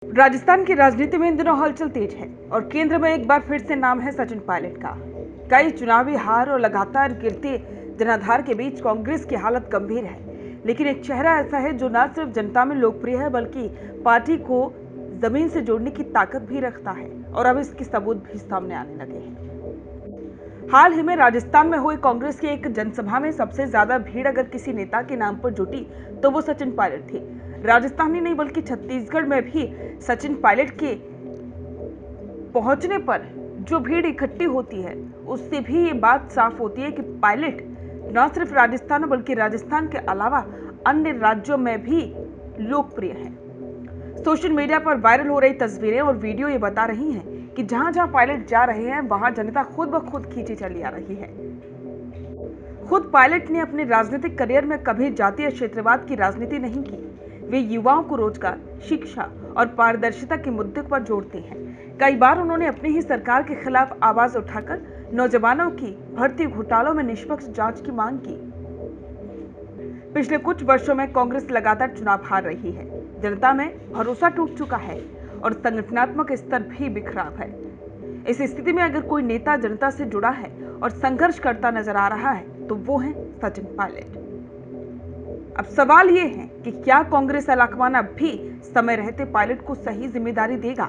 राजस्थान की राजनीति में इन दिनों हलचल तेज है और केंद्र में एक बार फिर से नाम है सचिन पायलट का। कई चुनावी हार और लगातार गिरते जनाधार के बीच कांग्रेस की हालत गंभीर है, लेकिन एक चेहरा ऐसा है जो न सिर्फ जनता में लोकप्रिय है बल्कि पार्टी को जमीन से जोड़ने की ताकत भी रखता है और अब इसके सबूत भी सामने आने लगे हैं। हाल ही में राजस्थान में हुई कांग्रेस की एक जनसभा में सबसे ज्यादा भीड़ अगर किसी नेता के नाम पर जुटी तो वो सचिन पायलट थे। राजस्थान ही नहीं बल्कि छत्तीसगढ़ में भी सचिन पायलट के पहुंचने पर जो भीड़ इकट्ठी होती है उससे भी ये बात साफ होती है कि पायलट न सिर्फ राजस्थान बल्कि राजस्थान के अलावा अन्य राज्यों में भी लोकप्रिय है। सोशल मीडिया पर वायरल हो रही तस्वीरें और वीडियो ये बता रही हैं कि जहां जहां पायलट जा रहे हैं वहां जनता खुद ब खुद खींची चली आ रही है। खुद पायलट ने अपने राजनीतिक करियर में कभी जातीय क्षेत्रवाद की राजनीति नहीं की। वे युवाओं को रोजगार, शिक्षा और पारदर्शिता के मुद्दे पर जोड़ते हैं। कई बार उन्होंने अपनी ही सरकार के खिलाफ आवाज उठाकर नौजवानों की भर्ती घोटालों में निष्पक्ष जांच की मांग की। पिछले कुछ वर्षों में कांग्रेस लगातार चुनाव हार रही है, जनता में भरोसा टूट चुका है और संगठनात्मक स्तर भी बिखराव है। इस स्थिति में अगर कोई नेता जनता से जुड़ा है और संघर्ष करता नजर आ रहा है तो वो है सचिन पायलट। अब सवाल ये है कि क्या कांग्रेस अलाकमान अब भी समय रहते पायलट को सही जिम्मेदारी देगा?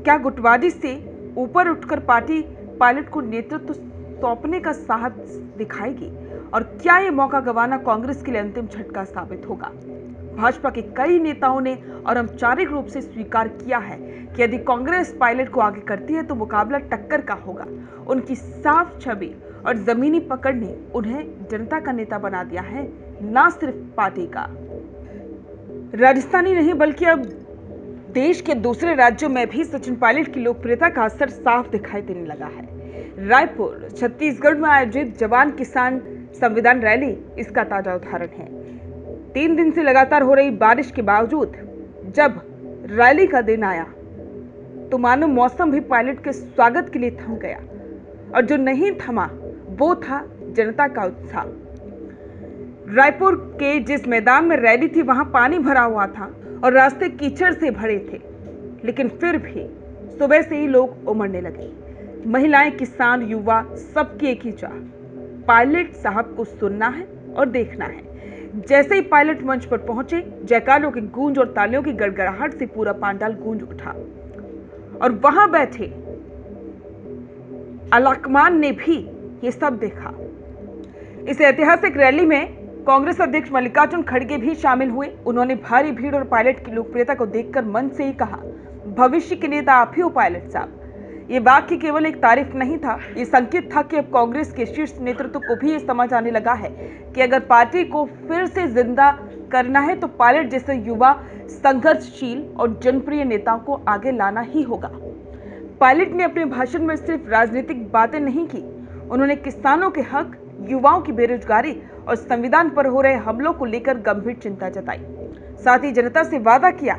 क्या गुटबाजी से ऊपर उठकर पार्टी पायलट को नेतृत्व सौंपने का साहस दिखाएगी? और क्या ये मौका गंवाना कांग्रेस के लिए अंतिम झटका साबित होगा? भाजपा के कई नेताओं ने और औपचारिक रूप से स्वीकार किया है कि यदि कांग्रेस पायलट को आगे करती है तो मुकाबला टक्कर का होगा। उनकी साफ छवि और जमीनी पकड़ ने उन्हें जनता का नेता बना दिया है, न सिर्फ पार्टी का। राजस्थान ही नहीं बल्कि अब देश के दूसरे राज्यों में भी सचिन पायलट की लोकप्रियता का असर साफ दिखाई देने लगा है। रायपुर, छत्तीसगढ़ में आयोजित जवान किसान संविधान रैली इसका ताजा उदाहरण है। 3 दिन से लगातार हो रही बारिश के बावजूद जब रैली का दिन आया तो मानो मौसम भी पायलट के स्वागत के लिए थम गया, और जो नहीं थमा वो था जनता का उत्साह। रायपुर के जिस मैदान में रैली थी वहां पानी भरा हुआ था और रास्ते कीचड़ से भरे थे, लेकिन फिर भी सुबह से ही लोग उमड़ने लगे। महिलाएं, किसान, युवा, सबकी एक ही चाह, पायलट साहब को सुनना है और देखना है। जैसे ही पायलट मंच पर पहुंचे, जयकारों की गूंज और तालियों की गड़गड़ाहट से पूरा पंडाल गूंज उठा और वहां बैठे अलाकमान ने भी ये सब देखा। इस ऐतिहासिक रैली में कांग्रेस अध्यक्ष मल्लिकार्जुन खड़गे भी शामिल हुए। उन्होंने भारी भीड़ और पायलट की लोकप्रियता को देखकर मन से ही कहा, भविष्य के नेता आप ही हो पायलट साहब। ये वाक्य केवल एक तारीफ नहीं था, ये संकेत था कि अब कांग्रेस के शीर्ष नेतृत्व को भी ये समझ आने लगा है कि अगर पार्टी को फिर से जिंदा करना है तो पायलट जैसे युवा, संघर्षशील और जनप्रिय नेताओं को आगे लाना ही होगा। पायलट ने अपने भाषण में सिर्फ राजनीतिक बातें नहीं की, उन्होंने किसानों के हक, युवाओं की बेरोजगारी और संविधान पर हो रहे हमलों को लेकर गंभीर चिंता जताई। साथ ही जनता से वादा किया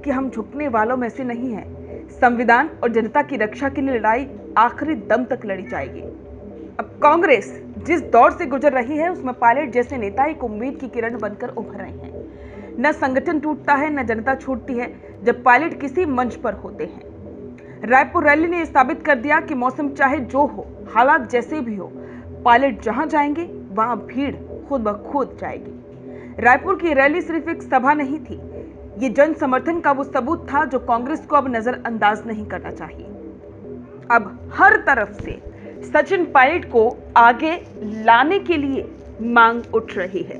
कि हम झुकने वालों में से नहीं हैं। संविधान और जनता की रक्षा के लिए लड़ाई आखिरी दम तक लड़ी जाएगी। अब कांग्रेस जिस दौर से गुजर रही है उसमें पायलट जैसे नेता एक उम्मीद की किरण बनकर उभर रहे हैं। न संगठन टूटता है, न जनता छूटती है जब पायलट किसी मंच पर होते हैं। रायपुर रैली ने साबित कर दिया कि मौसम चाहे जो हो, हालात जैसे भी हो, पायलट जहां जाएंगे वहां भीड़ खुद ब खुद जाएगी। रायपुर की रैली सिर्फ एक सभा नहीं थी, ये जन समर्थन का वो सबूत था जो कांग्रेस को अब नजरअंदाज नहीं करना चाहिए। अब हर तरफ से सचिन पायलट को आगे लाने के लिए मांग उठ रही है।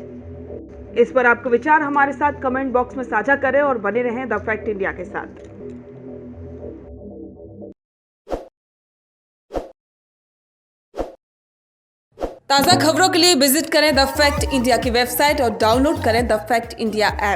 इस पर आपके विचार हमारे साथ कमेंट बॉक्स में साझा करें और बने रहें द फैक्ट इंडिया के साथ। ताज़ा खबरों के लिए विजिट करें द फैक्ट इंडिया की वेबसाइट और डाउनलोड करें द फैक्ट इंडिया ऐप।